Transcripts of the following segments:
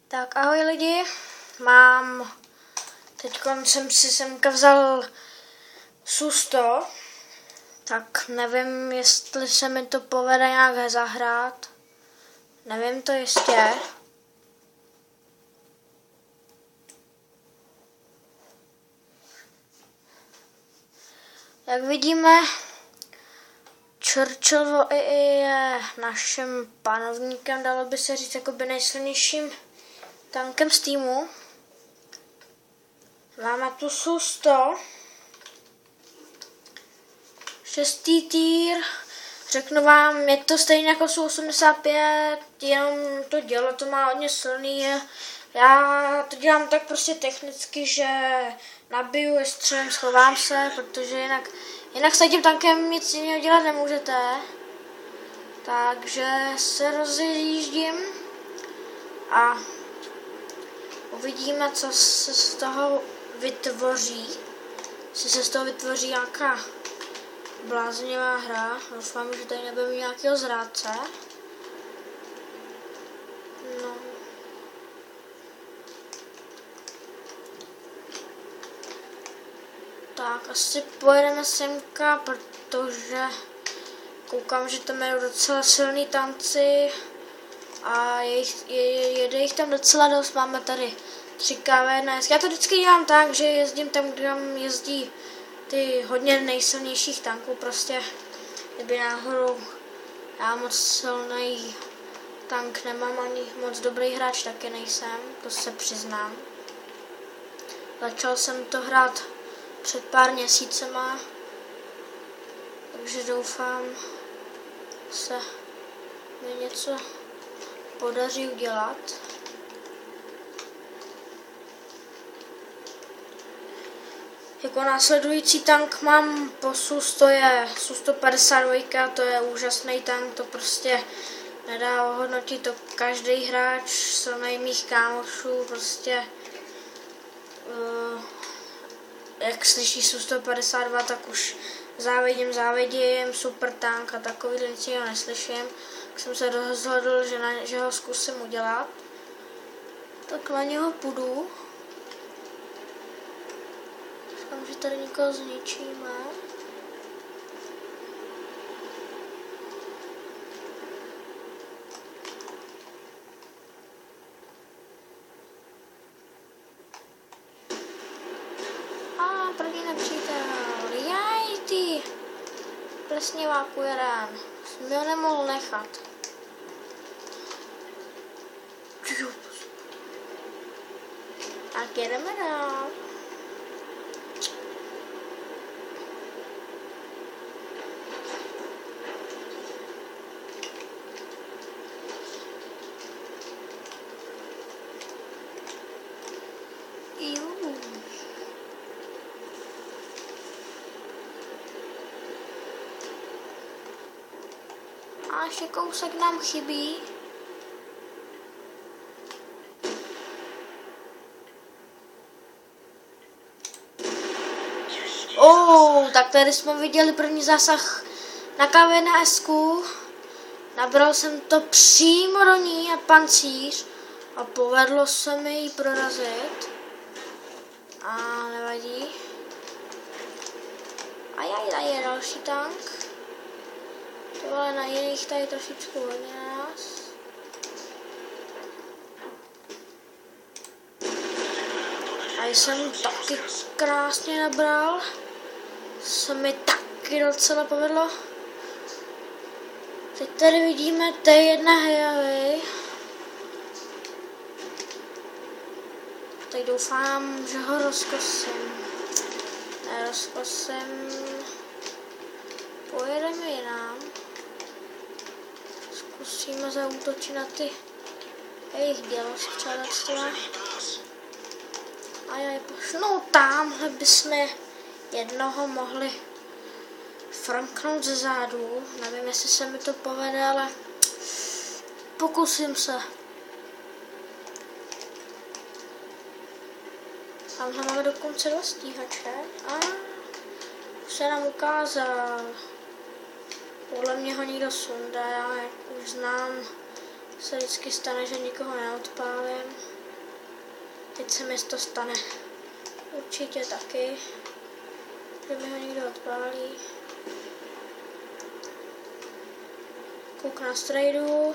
Tak ahoj lidi, jsem si semka vzal Su-100, tak nevím, jestli se mi to povede nějak zahrát, nevím to jistě. Jak vidíme, Churchill je naším panovníkem, dalo by se říct, jakoby nejsilnějším tankem z týmu. Máme tu Su-100, 6. týr, řeknu vám, je to stejně jako Su-85, jenom to dělo to má hodně silný. Já to dělám tak prostě technicky, že nabiju, vystřelím, schovám se, protože jinak s tím tankem nic jiného dělat nemůžete. Takže se rozjíždím a uvidíme, co se z toho vytvoří. Jestli se z toho vytvoří nějaká bláznivá hra. Doufám, že tady nebude nějakého zrádce. No. Tak, asi pojedeme semka, protože koukám, že tam jsou docela silný tanci a jede jich tam docela dost. Máme tady 3 KV1. Já to vždycky dělám tak, že jezdím tam, kde jezdí ty hodně nejsilnějších tanků. Prostě, kdyby náhodou já moc silný tank nemám, ani moc dobrý hráč taky nejsem, to se přiznám. Začal jsem to hrát před pár měsícema, takže doufám, se mi něco podaří udělat. Jako následující tank mám po Su-100 je Su-152, to je úžasný tank, to prostě nedá ohodnotit, to každý hráč, silnej mých kámošů, prostě jak slyší Su-152, tak už závidím, super tank a takový nic jiného neslyším. Tak jsem se rozhodl, že ho zkusím udělat. Tak na něho půjdu. Doufám, že tady nikoho zničíme. První nepřítel, jaj ty, plesniváku jeden, jsem ho nemohl nechat. Tak jedeme dál. A ještě kousek nám chybí. Tak tady jsme viděli první zásah na KV1S. Nabral jsem to přímo do ní a pancíř a povedlo se mi ji prorazit. A nevadí. A tady je další tank. Ale na jiných tady trošičku hodně nás. A jsem taky krásně nabral. Se mi taky docela povedlo. Teď tady vidíme T1 Heavy. Teď doufám, že ho rozkosím. Nerozkosím. Pojedeme jinam. Zkusíme zaútočit na ty jejich dělostřelectva. A já je pošlu tamhle bychom jednoho mohli franknout ze zádu. Nevím, jestli se mi to povede, ale pokusím se. Tamhle máme dokonce 2 stíhače. A už se nám ukázal. Podle mě ho někdo sundá, já jak už znám, se vždycky stane, že nikoho neodpálím. Teď se mi to stane. Určitě taky. Že mi ho někdo odpálí. Kouk na strejdu.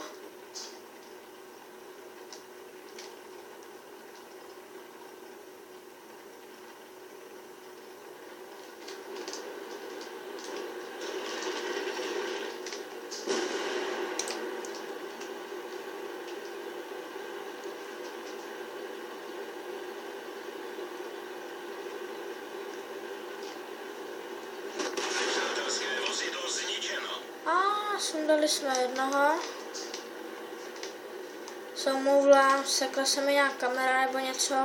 Sundali jsme jednoho. Se omlouvám, sekla se mi nějak kamera nebo něco.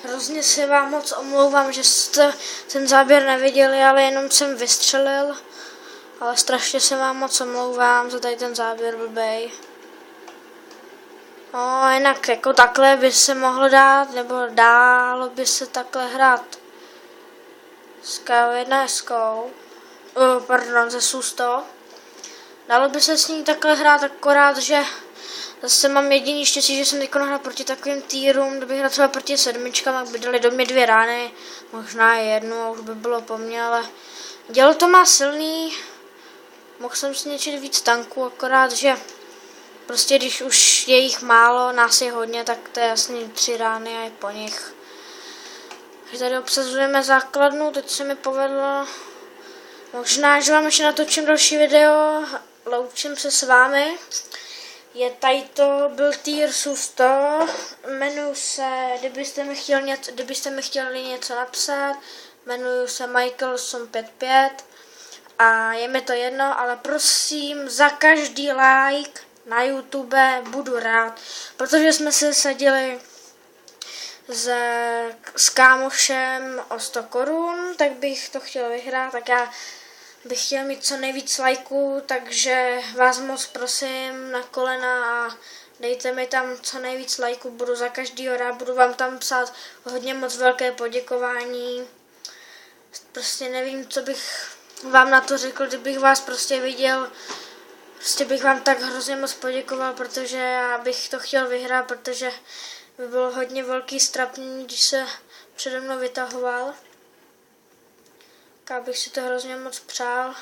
Hrozně se vám moc omlouvám, že jste ten záběr neviděli, ale jenom jsem vystřelil. Ale strašně se vám moc omlouvám za tady ten záběr blbej. No, jinak jako takhle by se mohlo dát, nebo dálo by se takhle hrát s K1S, pardon, ze SU-100. Dalo by se s ní takhle hrát, akorát, že zase mám jediný štěstí, že jsem teď hrál proti takovým týrům, kdybych hrál třeba proti sedmičkám, tak by dali do mě 2 rány, možná jednu, už by bylo po mně, ale dělo to má silný, mohl jsem si něčit víc tanků, akorát, že prostě když už je jich málo, nás je hodně, tak to je jasně 3 rány a je po nich. Takže tady obsazujeme základnu, teď se mi povedlo, možná, že vám ještě natočím další video, loučím se s vámi. Je tady to, byl tier SU-100, jmenuji se, kdybyste mi chtěli něco napsat, jmenuji se Michaelson55 a je mi to jedno, ale prosím za každý like na YouTube budu rád, protože jsme se sadili s kámošem o 100 korun, tak bych to chtěl vyhrát, tak já bych chtěl mít co nejvíc lajků, takže vás moc prosím na kolena a dejte mi tam co nejvíc lajků, budu za každýho rád, budu vám tam psát hodně moc velké poděkování. Prostě nevím, co bych vám na to řekl, kdybych vás prostě viděl, prostě bych vám tak hrozně moc poděkoval, protože já bych to chtěl vyhrát, protože by bylo hodně velký strapnění, když se přede mnou vytahoval. Tak bych si to hrozně moc přál.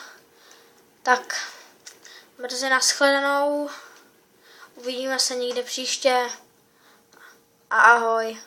Tak, brzy nashledanou. Uvidíme se někde příště. A ahoj.